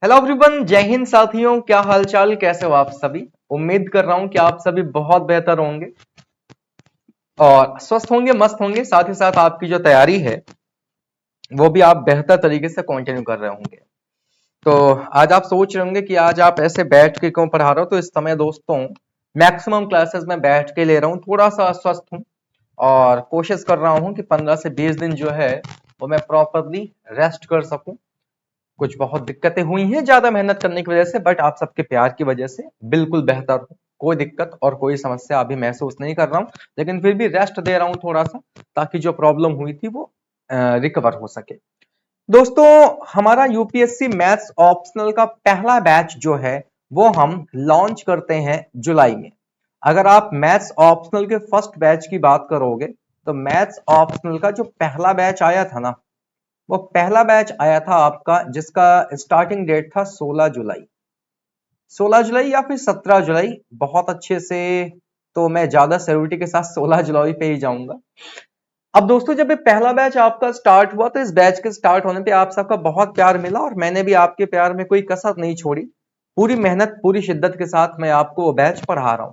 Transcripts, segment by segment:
Hello everyone, जय हिंद साथियों। क्या हालचाल, कैसे हो आप सभी। उम्मीद कर रहा हूं कि आप सभी बहुत बेहतर होंगे और स्वस्थ होंगे, मस्त होंगे। साथ ही साथ आपकी जो तैयारी है वो भी आप बेहतर तरीके से कंटिन्यू कर रहे होंगे। तो आज आप सोच रहे होंगे कि आज आप ऐसे बैठ के क्यों पढ़ा रहे हो। तो इस समय दोस्तों मैक्सिमम क्लासेस में बैठ के ले रहा हूँ, थोड़ा सा अस्वस्थ हूँ और कोशिश कर रहा हूँ कि 15 से 20 दिन जो है वो मैं प्रॉपरली रेस्ट कर सकूं। कुछ बहुत दिक्कतें हुई हैं ज्यादा मेहनत करने की वजह से, बट आप सबके प्यार की वजह से बिल्कुल बेहतर हूं। कोई दिक्कत और कोई समस्या अभी महसूस नहीं कर रहा हूं, लेकिन फिर भी रेस्ट दे रहा हूं थोड़ा सा, ताकि जो प्रॉब्लम हुई थी वो रिकवर हो सके। दोस्तों, हमारा यूपीएससी मैथ्स ऑप्शनल का पहला बैच जो है वो हम लॉन्च करते हैं जुलाई में। अगर आप मैथ्स ऑप्शनल के फर्स्ट बैच की बात करोगे तो मैथ्स ऑप्शनल का जो पहला बैच आया था ना, वो पहला बैच आया था आपका, जिसका स्टार्टिंग डेट था 16 जुलाई। 16 जुलाई या फिर 17 जुलाई, बहुत अच्छे से तो मैं ज्यादा सिक्योरिटी के साथ 16 जुलाई पे ही जाऊंगा। अब दोस्तों, जब ये पहला बैच आपका स्टार्ट हुआ तो इस बैच के स्टार्ट होने पे आप सबका बहुत प्यार मिला और मैंने भी आपके प्यार में कोई कसर नहीं छोड़ी। पूरी मेहनत, पूरी शिद्दत के साथ मैं आपको वो बैच पढ़ा रहा हूं।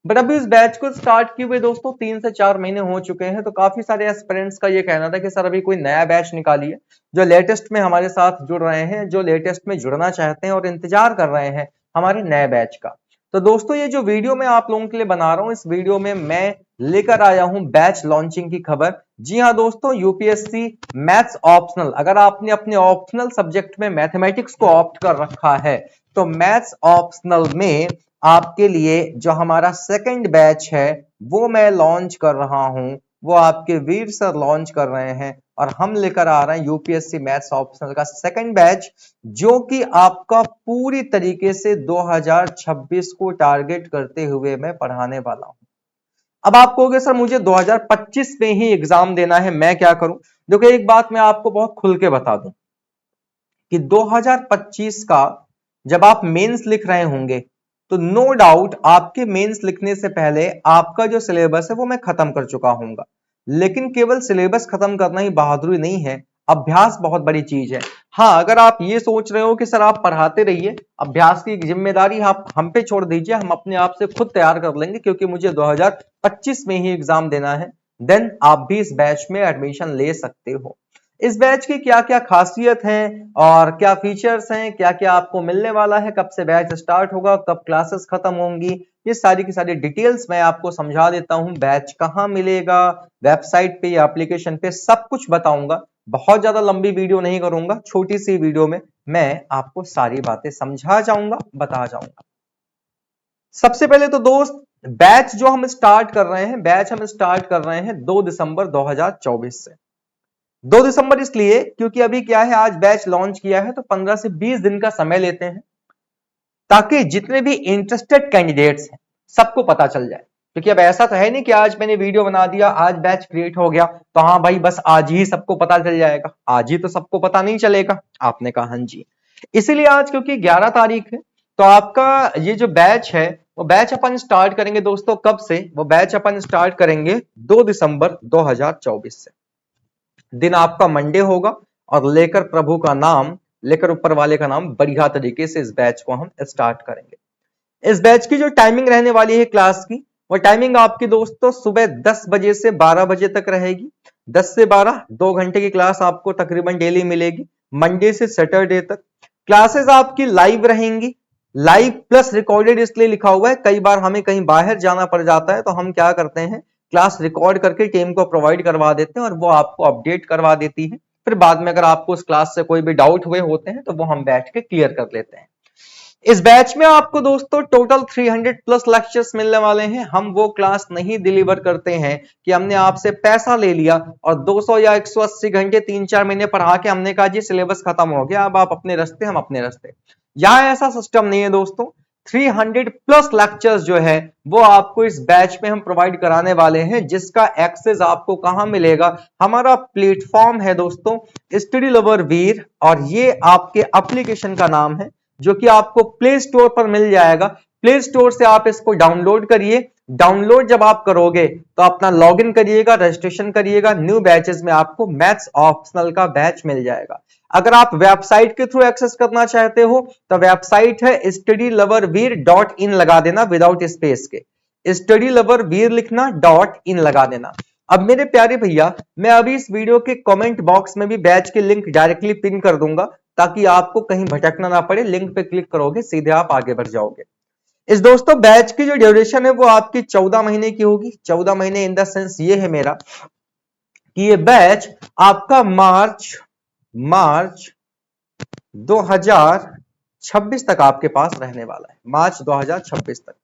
बट अभी इस बैच को स्टार्ट किए हुए दोस्तों 3 से 4 महीने हो चुके हैं। तो काफी सारे एस्पिरेंट्स का ये कहना था कि सर अभी कोई नया बैच निकालिए। जो लेटेस्ट में हमारे साथ जुड़ रहे हैं, जो लेटेस्ट में जुड़ना चाहते हैं और इंतजार कर रहे हैं हमारे नए बैच का। तो दोस्तों, ये जो वीडियो मैं आप लोगों के लिए बना रहा हूं, इस वीडियो में मैं लेकर आया हूं बैच लॉन्चिंग की खबर। जी हां दोस्तों, यूपीएससी मैथ्स ऑप्शनल, अगर आपने अपने ऑप्शनल सब्जेक्ट में मैथमेटिक्स को ऑप्ट कर रखा है तो मैथ्स ऑप्शनल में आपके लिए जो हमारा सेकंड बैच है वो मैं लॉन्च कर रहा हूं। वो आपके वीर सर लॉन्च कर रहे हैं और हम लेकर आ रहे हैं यूपीएससी मैथ्स ऑप्शनल का सेकंड बैच, जो कि आपका पूरी तरीके से 2026 को टारगेट करते हुए मैं पढ़ाने वाला हूं। अब आप कहोगे सर मुझे 2025 में ही एग्जाम देना है, मैं क्या करूं। देखो, एक बात मैं आपको बहुत खुल के बता दूं कि 2025 का जब आप मेंस लिख रहे होंगे तो नो डाउट आपके मेंस लिखने से पहले आपका जो सिलेबस है वो मैं खत्म कर चुका हूंगा। लेकिन केवल सिलेबस खत्म करना ही बहादुरी नहीं है, अभ्यास बहुत बड़ी चीज है। हाँ, अगर आप ये सोच रहे हो कि सर आप पढ़ाते रहिए, अभ्यास की जिम्मेदारी आप हम पे छोड़ दीजिए, हम अपने आप से खुद तैयार कर लेंगे क्योंकि मुझे 2025 में ही एग्जाम देना है, देन आप भी इस बैच में एडमिशन ले सकते हो। इस बैच की क्या क्या खासियत है और क्या फीचर्स हैं, क्या क्या आपको मिलने वाला है, कब से बैच स्टार्ट होगा, कब क्लासेस खत्म होंगी, ये सारी की सारी डिटेल्स मैं आपको समझा देता हूं। बैच कहां मिलेगा, वेबसाइट पे या एप्लीकेशन पे, सब कुछ बताऊंगा। बहुत ज्यादा लंबी वीडियो नहीं करूंगा, छोटी सी वीडियो में मैं आपको सारी बातें समझा जाऊंगा, बता जाऊंगा। सबसे पहले तो दोस्त, बैच जो हम स्टार्ट कर रहे हैं, बैच हम स्टार्ट कर रहे हैं 2 दिसंबर 2024 से। 2 दिसंबर इसलिए क्योंकि अभी क्या है, आज बैच लॉन्च किया है तो 15 से 20 दिन का समय लेते हैं ताकि जितने भी इंटरेस्टेड कैंडिडेट्स हैं सबको पता चल जाए। क्योंकि अब ऐसा तो है नहीं कि आज मैंने वीडियो बना दिया, आज बैच क्रिएट हो गया तो हाँ भाई बस आज ही सबको पता चल जाएगा। आज ही तो सबको पता नहीं चलेगा। आपने कहा हाँ जी। इसीलिए आज क्योंकि 11 तारीख है तो आपका ये जो बैच है वो बैच अपन स्टार्ट करेंगे दोस्तों। कब से? वो बैच अपन स्टार्ट करेंगे 2 दिसंबर 2024 से। दिन आपका मंडे होगा और लेकर प्रभु का नाम, लेकर ऊपर वाले का नाम, बढ़िया तरीके से इस बैच को हम स्टार्ट करेंगे। इस बैच की जो टाइमिंग रहने वाली है क्लास की, वो टाइमिंग आपकी दोस्तों सुबह 10 बजे से 12 बजे तक रहेगी। 10 से 12 2 घंटे की क्लास आपको तकरीबन डेली मिलेगी, मंडे से सैटरडे तक। क्लासेस आपकी लाइव रहेंगी, लाइव प्लस रिकॉर्डेड इसलिए लिखा हुआ है, कई बार हमें कहीं बाहर जाना पड़ जाता है तो हम क्या करते हैं, क्लास रिकॉर्ड करके टीम को प्रोवाइड करवा देते हैं और वो आपको अपडेट करवा देती है। फिर बाद में अगर आपको उस क्लास से कोई भी डाउट हुए होते हैं तो वो हम बैठ के क्लियर कर लेते हैं। इस बैच में आपको दोस्तों टोटल 300 प्लस लेक्चर्स मिलने वाले हैं। हम वो क्लास नहीं डिलीवर करते हैं कि हमने आपसे पैसा ले लिया और 200 या 180 घंटे 3-4 महीने पढ़ा के हमने कहा जी सिलेबस खत्म हो गया, अब आप अपने रास्ते, हम अपने रास्ते। यहां ऐसा सिस्टम नहीं है दोस्तों। 300 प्लस लेक्चर्स जो है वो आपको इस बैच में हम प्रोवाइड कराने वाले हैं, जिसका एक्सेस आपको कहां मिलेगा, हमारा प्लेटफॉर्म है दोस्तों स्टडी लवर वीर, और ये आपके एप्लीकेशन का नाम है जो कि आपको प्ले स्टोर पर मिल जाएगा। प्ले स्टोर से आप इसको डाउनलोड करिए डाउनलोड जब आप करोगे तो अपना लॉगिन करिएगा, रजिस्ट्रेशन करिएगा, न्यू बैचेस में आपको मैथ्स ऑप्शनल का बैच मिल जाएगा। अगर आप वेबसाइट के थ्रू एक्सेस करना चाहते हो तो वेबसाइट है studyloverveer.in, लगा देना विदाउट स्पेस के, studyloverveer लिखना, .in लगा देना। अब मेरे प्यारे भैया, मैं अभी इस वीडियो के कमेंट बॉक्स में भी बैच के लिंक डायरेक्टली पिन कर दूंगा ताकि आपको कहीं भटकना ना पड़े। लिंक पे क्लिक करोगे सीधे आप आगे बढ़ जाओगे। इस दोस्तों बैच की जो ड्यूरेशन है वो आपकी 14 महीने की होगी। 14 महीने इन द सेंस ये है मेरा कि ये बैच आपका मार्च 2026 तक आपके पास रहने वाला है। मार्च 2026 तक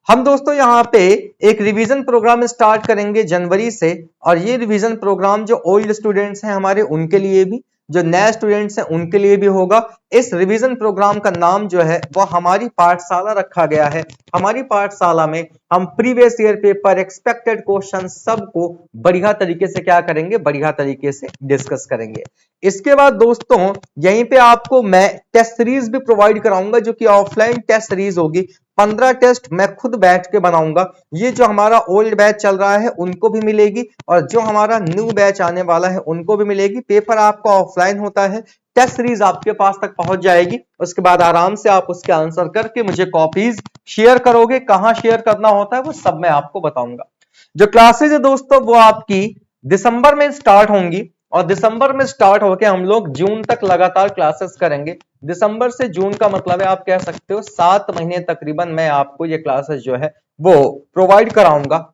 हम दोस्तों यहाँ पे एक रिवीजन प्रोग्राम स्टार्ट करेंगे जनवरी से, और ये रिवीजन प्रोग्राम जो ओल्ड स्टूडेंट्स हैं हमारे उनके लिए भी, जो नए स्टूडेंट्स हैं उनके लिए भी होगा। इस रिवीजन प्रोग्राम का नाम जो है वो हमारी पाठशाला रखा गया है। हमारी पाठशाला में हम previous year paper, expected question सबको बढ़िया तरीके से क्या करेंगे, बढ़िया तरीके से डिस्कस करेंगे। इसके बाद दोस्तों यहीं पे आपको मैं टेस्ट सीरीज भी प्रोवाइड कराऊंगा जो कि ऑफलाइन टेस्ट सीरीज होगी। 15 टेस्ट मैं खुद बैठ के बनाऊंगा। ये जो हमारा ओल्ड बैच चल रहा है उनको भी मिलेगी और जो हमारा न्यू बैच आने वाला है उनको भी मिलेगी। पेपर आपका ऑफलाइन होता है, टेस्ट सीरीज आपके पास तक पहुंच जाएगी। उसके बाद आराम से आप उसके आंसर करके मुझे कॉपीज शेयर करोगे। कहां शेयर करना होता है वो सब मैं आपको बताऊंगा। जो क्लासेज है दोस्तों वो आपकी दिसंबर में स्टार्ट होंगी और दिसंबर में स्टार्ट होकर हम लोग जून तक लगातार क्लासेस करेंगे। दिसंबर से जून का मतलब है आप कह सकते हो 7 महीने तकरीबन मैं आपको ये क्लासेस जो है वो प्रोवाइड कराऊंगा,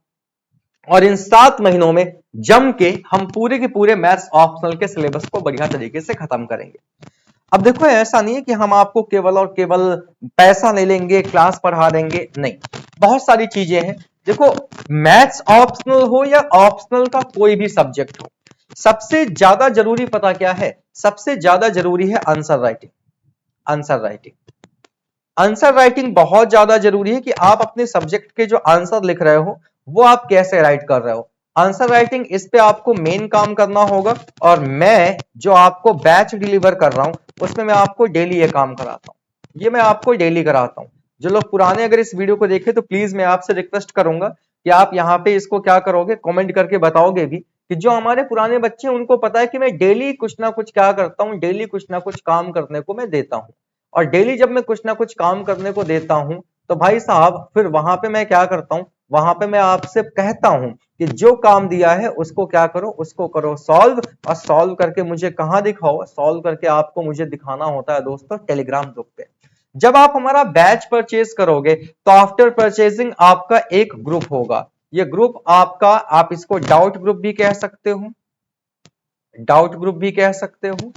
और इन 7 महीनों में जम के हम पूरे के पूरे मैथ्स ऑप्शनल के सिलेबस को बढ़िया तरीके से खत्म करेंगे। अब देखो ऐसा नहीं है कि हम आपको केवल और केवल पैसा ले लेंगे, क्लास पढ़ा देंगे, नहीं, बहुत सारी चीजें हैं। देखो मैथ्स ऑप्शनल हो या ऑप्शनल का कोई भी सब्जेक्ट हो, सबसे ज्यादा जरूरी पता क्या है, सबसे ज्यादा जरूरी है answer writing. Answer writing answer writing बहुत ज्यादा जरूरी है कि आप अपने सब्जेक्ट के जो आंसर लिख रहे हो वो आप कैसे राइट कर रहे हो। आंसर राइटिंग, इस पे आपको मेन काम करना होगा, और मैं जो आपको बैच डिलीवर कर रहा हूं उसमें मैं आपको डेली ये काम कराता हूं। ये मैं आपको डेली कराता हूं। जो लोग पुराने अगर इस वीडियो को देखे तो प्लीज मैं आपसे रिक्वेस्ट करूंगा कि आप यहाँ पे इसको क्या करोगे, कमेंट करके बताओगे भी कि जो हमारे पुराने बच्चे हैं उनको पता है कि मैं डेली कुछ ना कुछ क्या करता हूं, डेली कुछ ना कुछ काम करने को मैं देता हूं। और डेली जब मैं कुछ ना कुछ काम करने को देता हूं तो भाई साहब फिर वहां पे मैं क्या करता हूं, वहां पे मैं आपसे कहता हूं कि जो काम दिया है उसको क्या करो, उसको करो सॉल्व, और सॉल्व करके मुझे कहां दिखाओ, सॉल्व करके आपको मुझे दिखाना होता है दोस्तों टेलीग्राम ग्रुप पे। जब आप हमारा बैच परचेज करोगे तो आफ्टर परचेजिंग आपका एक ग्रुप होगा। ये ग्रुप आपका, आप इसको डाउट ग्रुप भी कह सकते हो, डाउट ग्रुप भी कह सकते हो,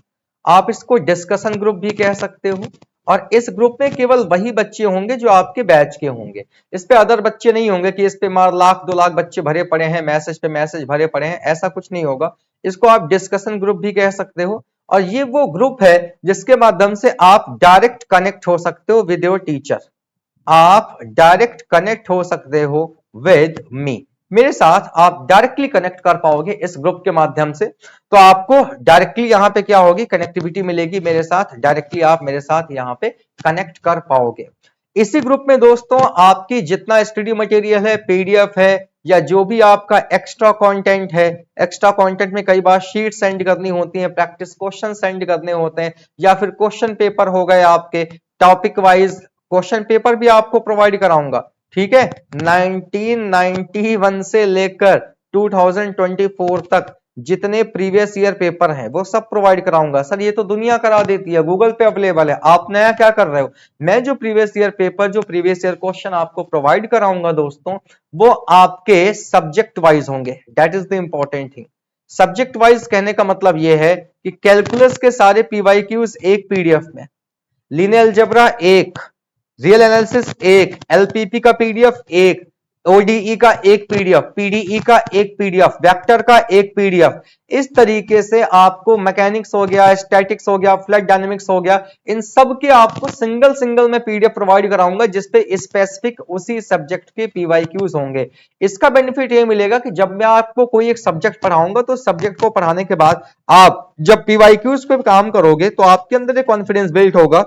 आप इसको डिस्कशन ग्रुप भी कह सकते हो। और इस ग्रुप में केवल वही बच्चे होंगे जो आपके बैच के होंगे। इस पे अदर बच्चे नहीं होंगे कि इस पे मार लाख 2 लाख बच्चे भरे पड़े हैं, मैसेज पे मैसेज भरे पड़े हैं, ऐसा कुछ नहीं होगा। इसको आप डिस्कशन ग्रुप भी कह सकते हो। और ये वो ग्रुप है जिसके माध्यम से आप डायरेक्ट कनेक्ट हो सकते हो विद योर टीचर। आप डायरेक्ट कनेक्ट हो सकते हो विद मी, मेरे साथ आप डायरेक्टली कनेक्ट कर पाओगे इस ग्रुप के माध्यम से। तो आपको डायरेक्टली यहां पे क्या होगी, कनेक्टिविटी मिलेगी मेरे साथ, डायरेक्टली आप मेरे साथ यहां पे कनेक्ट कर पाओगे। इसी ग्रुप में दोस्तों आपकी जितना स्टडी मटेरियल है, पीडीएफ है, या जो भी आपका एक्स्ट्रा कंटेंट है, एक्स्ट्रा कंटेंट में कई बार शीट सेंड करनी होती है, प्रैक्टिस क्वेश्चन सेंड करने होते हैं, या फिर क्वेश्चन पेपर हो गए आपके टॉपिक वाइज, क्वेश्चन पेपर भी आपको प्रोवाइड कराऊंगा। ठीक है, 1991 से लेकर 2024 तक जितने प्रीवियस ईयर पेपर हैं वो सब प्रोवाइड कराऊंगा। सर ये तो दुनिया करा देती है, गूगल पे अवेलेबल है, आप नया क्या कर रहे हो। मैं जो प्रीवियस ईयर पेपर, जो प्रीवियस ईयर क्वेश्चन आपको प्रोवाइड कराऊंगा दोस्तों, वो आपके सब्जेक्ट वाइज होंगे। That is the important thing. Subject wise कहने का मतलब यह है कि कैलकुलस के सारे पीवाईक्यूज एक पीडीएफ में, लीनियर अलजेब्रा एक, रियल एनालिसिस एक, एलपीपी का पीडीएफ एक, ओडीई का एक पीडीएफ, पीडीई का एक पीडीएफ, वेक्टर का एक पीडीएफ। इस तरीके से आपको मैकेनिक्स हो गया, स्टैटिक्स हो गया, फ्लैट डायनेमिक्स हो गया, इन सब के आपको सिंगल सिंगल मैं पीडीएफ प्रोवाइड कराऊंगा जिसपे स्पेसिफिक उसी सब्जेक्ट के पीवाईक्यूज होंगे। इसका बेनिफिट ये मिलेगा कि जब मैं आपको कोई एक सब्जेक्ट पढ़ाऊंगा तो सब्जेक्ट को पढ़ाने के बाद आप जब पीवाईक्यूज पे काम करोगे तो आपके अंदर एक कॉन्फिडेंस बिल्ड होगा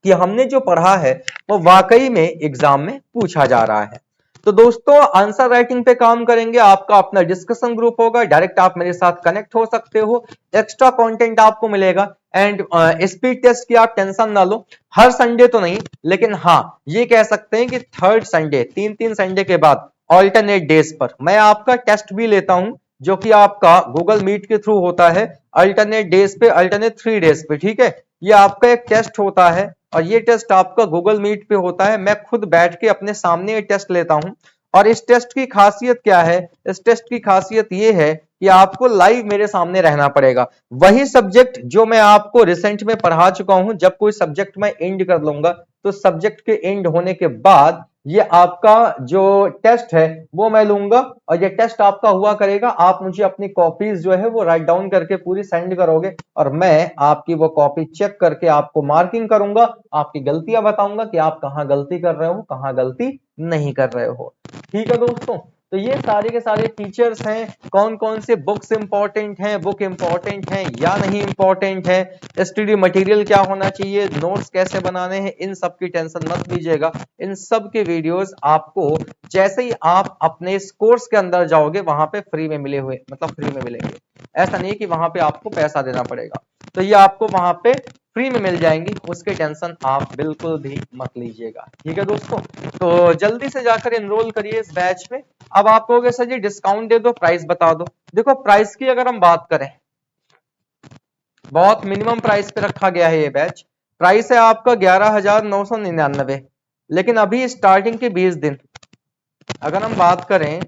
कि हमने जो पढ़ा है वो वाकई में एग्जाम में पूछा जा रहा है। तो दोस्तों आंसर राइटिंग पे काम करेंगे, आपका अपना डिस्कशन ग्रुप होगा, डायरेक्ट आप मेरे साथ कनेक्ट हो सकते हो, एक्स्ट्रा कंटेंट आपको मिलेगा। एंड स्पीड टेस्ट की आप टेंशन ना लो, हर संडे तो नहीं, लेकिन हाँ ये कह सकते हैं कि थर्ड संडे, तीन संडे के बाद ऑल्टरनेट डेज पर मैं आपका टेस्ट भी लेता हूं, जो कि आपका गूगल मीट के थ्रू होता है, अल्टरनेट डेज पे, अल्टरनेट 3 डेज पे। ठीक है, ये आपका एक टेस्ट होता है और ये टेस्ट आपका गूगल मीट पे होता है, मैं खुद बैठ के अपने सामने ये टेस्ट लेता हूं। और इस टेस्ट की खासियत क्या है, इस टेस्ट की खासियत ये है कि आपको लाइव मेरे सामने रहना पड़ेगा। वही सब्जेक्ट जो मैं आपको रिसेंट में पढ़ा चुका हूं, जब कोई सब्जेक्ट मैं एंड कर लूंगा तो सब्जेक्ट के एंड होने के बाद ये आपका जो टेस्ट है वो मैं लूंगा, और ये टेस्ट आपका हुआ करेगा, आप मुझे अपनी कॉपीज जो है वो राइट डाउन करके पूरी सेंड करोगे, और मैं आपकी वो कॉपी चेक करके आपको मार्किंग करूंगा, आपकी गलतियां बताऊंगा कि आप कहां गलती कर रहे हो, कहां गलती नहीं कर रहे हो। ठीक है दोस्तों, तो ये सारे के सारे फीचर्स हैं, कौन कौन से बुक्स इंपॉर्टेंट हैं, बुक इंपॉर्टेंट हैं या नहीं इंपॉर्टेंट है, स्टडी मटेरियल क्या होना चाहिए, नोट्स कैसे बनाने हैं, इन सब की टेंशन मत लीजिएगा। इन सब के वीडियोस आपको जैसे ही आप अपने इस कोर्स के अंदर जाओगे वहां पे फ्री में मिले हुए, मतलब फ्री में मिलेंगे, ऐसा नहीं है कि वहां पे आपको पैसा देना पड़ेगा, तो ये आपको वहां पे फ्री में मिल जाएंगी, उसकी टेंशन आप बिल्कुल भी मत लीजिएगा। ठीक है दोस्तों, तो जल्दी से जाकर एनरोल करिए इस बैच में। अब आप कहोगे सर जी डिस्काउंट दे दो, प्राइस बता दो। देखो प्राइस की अगर हम बात करें, बहुत मिनिमम प्राइस पे रखा गया है ये बैच, प्राइस है आपका 11,999, लेकिन अभी स्टार्टिंग के 20 दिन अगर हम बात करें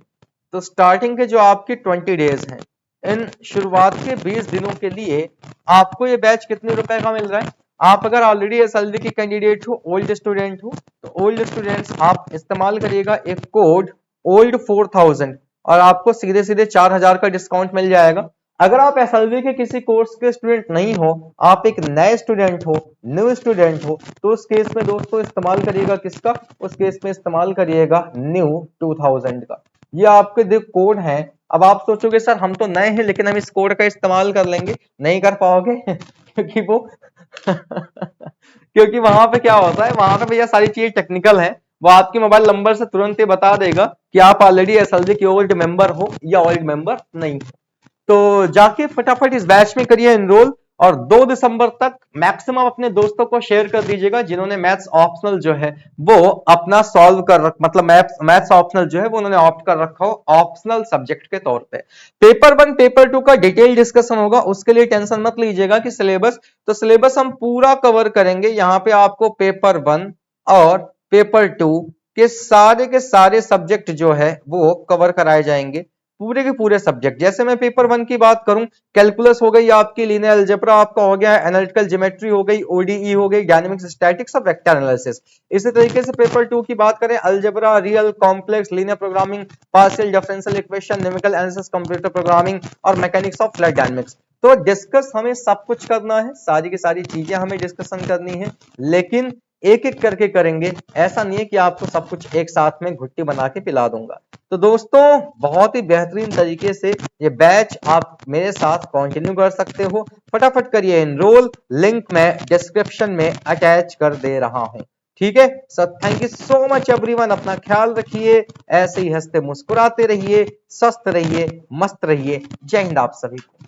तो स्टार्टिंग के जो आपके 20 डेज हैं, इन शुरुआत के 20 दिनों के लिए आपको ये बैच कितने रुपए का मिल रहा है। आप अगर ऑलरेडी एसएलवी के कैंडिडेट हो, ओल्ड स्टूडेंट हो, तो ओल्ड स्टूडेंट्स आप इस्तेमाल करिएगा एक कोड ओल्ड 4000, और आपको सीधे सीधे 4000 का डिस्काउंट मिल जाएगा। अगर आप एसएलवी के किसी कोर्स के स्टूडेंट नहीं हो, आप एक नए स्टूडेंट हो, न्यू स्टूडेंट हो, तो उस केस में दोस्तों इस्तेमाल करिएगा किसका, उस केस में इस्तेमाल करिएगा न्यू 2000 का। ये आपके जो कोड है, अब आप सोचोगे सर हम तो नए हैं लेकिन हम इस कोड का इस्तेमाल कर लेंगे, नहीं कर पाओगे क्योंकि वो क्योंकि वहां पे क्या होता है, वहां पे भैया सारी चीजें टेक्निकल है, वो आपके मोबाइल नंबर से तुरंत ही बता देगा कि आप ऑलरेडी एसएलवी के ओल्ड मेंबर हो या ओल्ड मेंबर नहीं हो। तो जाके फटाफट इस बैच में करिए एनरोल, और 2 दिसंबर तक मैक्सिमम अपने दोस्तों को शेयर कर दीजिएगा जिन्होंने मैथ्स ऑप्शनल जो है वो अपना सॉल्व कर मतलब मैथ्स ऑप्शनल जो है वो उन्होंने ऑप्ट कर रखा हो ऑप्शनल सब्जेक्ट के तौर पे। पेपर 1 पेपर 2 का डिटेल डिस्कशन होगा, उसके लिए टेंशन मत लीजिएगा कि सिलेबस, तो सिलेबस हम पूरा कवर करेंगे। यहाँ पे आपको पेपर 1 और पेपर 2 के सारे सब्जेक्ट जो है वो कवर कराए जाएंगे, पूरे के पूरे सब्जेक्ट। जैसे मैं पेपर 1 की बात करूं, कैलकुलस हो गई आपकी, लीनियर अलजेब्रा आपका हो गया, एनालिटिकल ज्योमेट्री हो गई, ओडीई हो गई, डायनामिक्स स्टैटिक्स और वेक्टर एनालिसिस। इसी तरीके से पेपर 2 की बात करें, algebra, real, complex, linear programming, partial differential equation, numerical analysis, computer programming और मैकेनिक्स ऑफ फ्लूइड डायनामिक्स। तो डिस्कस हमें सब कुछ करना है, सारी की सारी चीजें हमें डिस्कशन करनी है, लेकिन एक एक करके करेंगे, ऐसा नहीं है कि आपको सब कुछ एक साथ में घुट्टी बना के पिला दूंगा। तो दोस्तों बहुत ही बेहतरीन तरीके से ये बैच आप मेरे साथ कंटिन्यू कर सकते हो, फटाफट करिए एनरोल, लिंक मैं डिस्क्रिप्शन में अटैच कर दे रहा हूं। ठीक है sir, thank you so much everyone, अपना ख्याल रखिए, ऐसे ही हंसते मुस्कुराते रहिए, स्वस्थ रहिए, मस्त रहिए। जय हिंद आप सभी को।